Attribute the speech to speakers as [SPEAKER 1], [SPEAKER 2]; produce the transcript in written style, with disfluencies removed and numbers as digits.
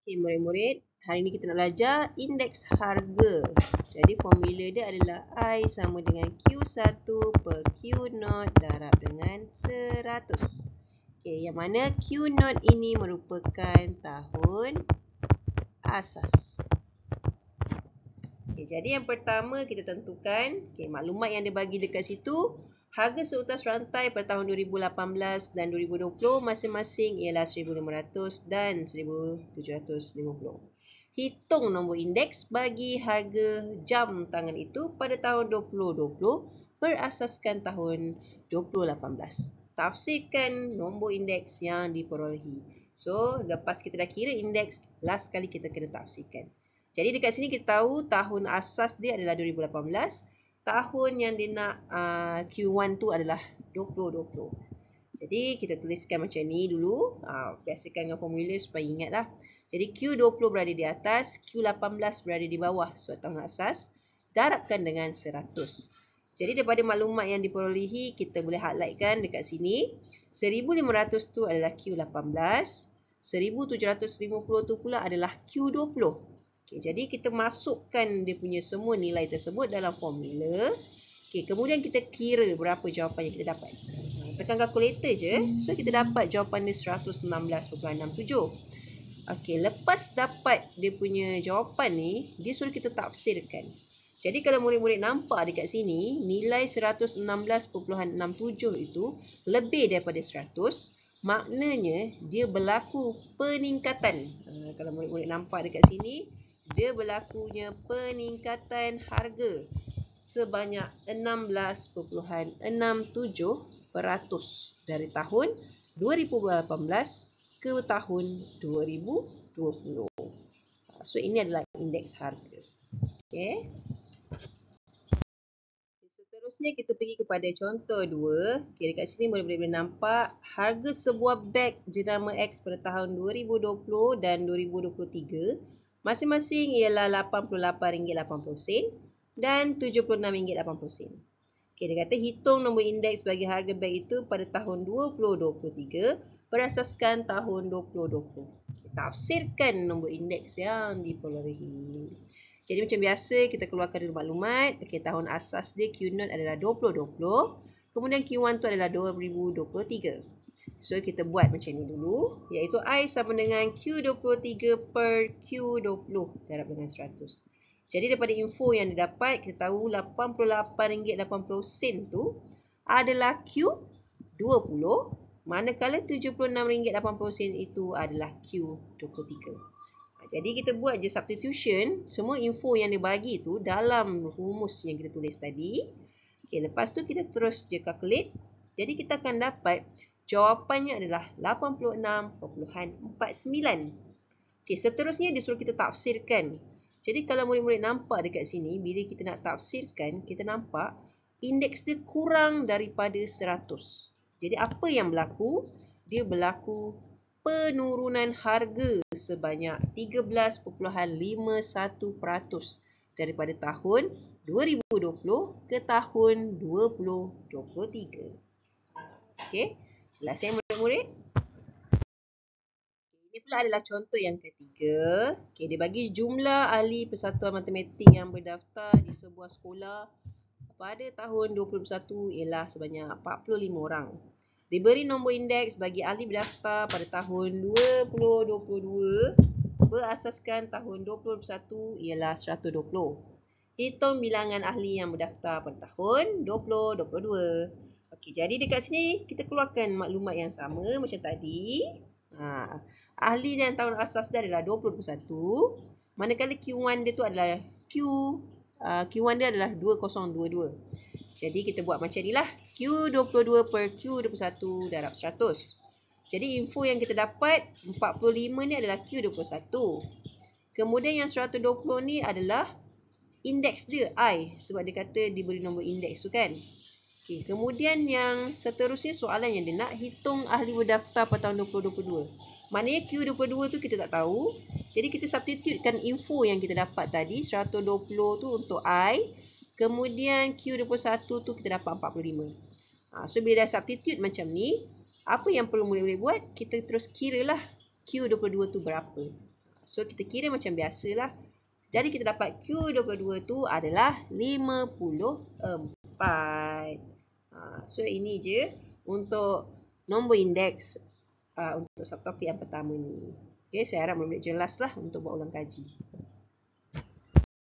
[SPEAKER 1] Okey, murid-murid, hari ini kita nak belajar indeks harga. Jadi formula dia adalah I sama dengan Q1 per Q0 darab dengan 100. Okey, yang mana Q0 ini merupakan tahun asas. Okey, jadi yang pertama kita tentukan, maklumat yang dia bagi dekat situ, harga seutas rantai pada tahun 2018 dan 2020 masing-masing ialah 1,500 dan 1,750. Hitung nombor indeks bagi harga jam tangan itu pada tahun 2020 berasaskan tahun 2018. Tafsirkan nombor indeks yang diperolehi. So, lepas kita dah kira indeks, last kali kita kena tafsirkan. Jadi dekat sini kita tahu tahun asas dia adalah 2018. Tahun yang dia nak Q1 tu adalah 2020. Jadi kita tuliskan macam ni dulu. Biasakan dengan formula supaya ingat lah. Jadi Q20 berada di atas, Q18 berada di bawah sebab tahun asas. Darabkan dengan 100. Jadi daripada maklumat yang diperolehi, kita boleh highlightkan dekat sini. 1,500 tu adalah Q18. 1,750 tu pula adalah Q20. Okay, jadi kita masukkan dia punya semua nilai tersebut dalam formula. Okay, kemudian kita kira berapa jawapan yang kita dapat. Tekan kalkulator je. So, kita dapat jawapan dia 116.67. Okay, lepas dapat dia punya jawapan ni, dia suruh kita tafsirkan. Jadi, kalau murid-murid nampak dekat sini, nilai 116.67 itu lebih daripada 100. Maknanya, dia berlaku peningkatan. Kalau murid-murid nampak dekat sini, dia berlakunya peningkatan harga sebanyak 16.67% dari tahun 2018 ke tahun 2020. So, ini adalah indeks harga. Okay. Seterusnya kita pergi kepada contoh 2. Okay, dekat sini boleh nampak harga sebuah beg jenama X pada tahun 2020 dan 2023 masing-masing ialah RM88.80 dan RM76.80. Okay, dia kata hitung nombor indeks bagi harga beg itu pada tahun 2023 berasaskan tahun 2020. Okay, tafsirkan nombor indeks yang diperolehi. Jadi macam biasa kita keluarkan dulu maklumat. Okay, tahun asas dia Q0 adalah 2020. Kemudian Q1 tu adalah 2023. So, kita buat macam ni dulu. Iaitu I sama dengan Q23 per Q20 darab dengan 100. Jadi, daripada info yang didapat, kita tahu RM88.80 tu adalah Q20. Manakala RM76.80 itu adalah Q23. Jadi, kita buat je substitution. Semua info yang dibagi tu dalam rumus yang kita tulis tadi. Okay, lepas tu kita terus je calculate. Jadi, kita akan dapat jawapannya adalah 86.49. Okey, seterusnya dia suruh kita tafsirkan. Jadi kalau murid-murid nampak dekat sini, bila kita nak tafsirkan, kita nampak indeks dia kurang daripada 100. Jadi apa yang berlaku? Dia berlaku penurunan harga sebanyak 13.51% daripada tahun 2020 ke tahun 2023. Okey. Jelas ya murid-murid? Ini pula adalah contoh yang ketiga. Okay, dia bagi jumlah ahli persatuan matematik yang berdaftar di sebuah sekolah pada tahun 2021 ialah sebanyak 45 orang. Diberi nombor indeks bagi ahli berdaftar pada tahun 2022 berasaskan tahun 2021 ialah 120. Hitung bilangan ahli yang berdaftar pada tahun 2022. Okey, jadi dekat sini kita keluarkan maklumat yang sama macam tadi. Ahli yang tahun asas dia adalah 2021. Manakala Q1 dia tu adalah Q1 dia adalah 2022. Jadi kita buat macam ni lah. Q22 per Q21 darab 100. Jadi info yang kita dapat 45 ni adalah Q21. Kemudian yang 120 ni adalah indeks dia I sebab dia kata diberi nombor indeks tu kan. Okay, kemudian yang seterusnya soalan yang dia nak hitung ahli berdaftar pada tahun 2022. Maknanya Q22 tu kita tak tahu. Jadi kita substitutekan info yang kita dapat tadi 120 tu untuk I. Kemudian Q21 tu kita dapat 45. So bila dah substitute macam ni, apa yang perlu murid-murid buat? Kita terus kira lah Q22 tu berapa. So kita kira macam biasalah. Jadi kita dapat Q22 tu adalah 54. So ini je untuk nombor indeks untuk subtopik yang pertama ni. Okay, saya harap boleh jelas lah untuk buat ulang kaji.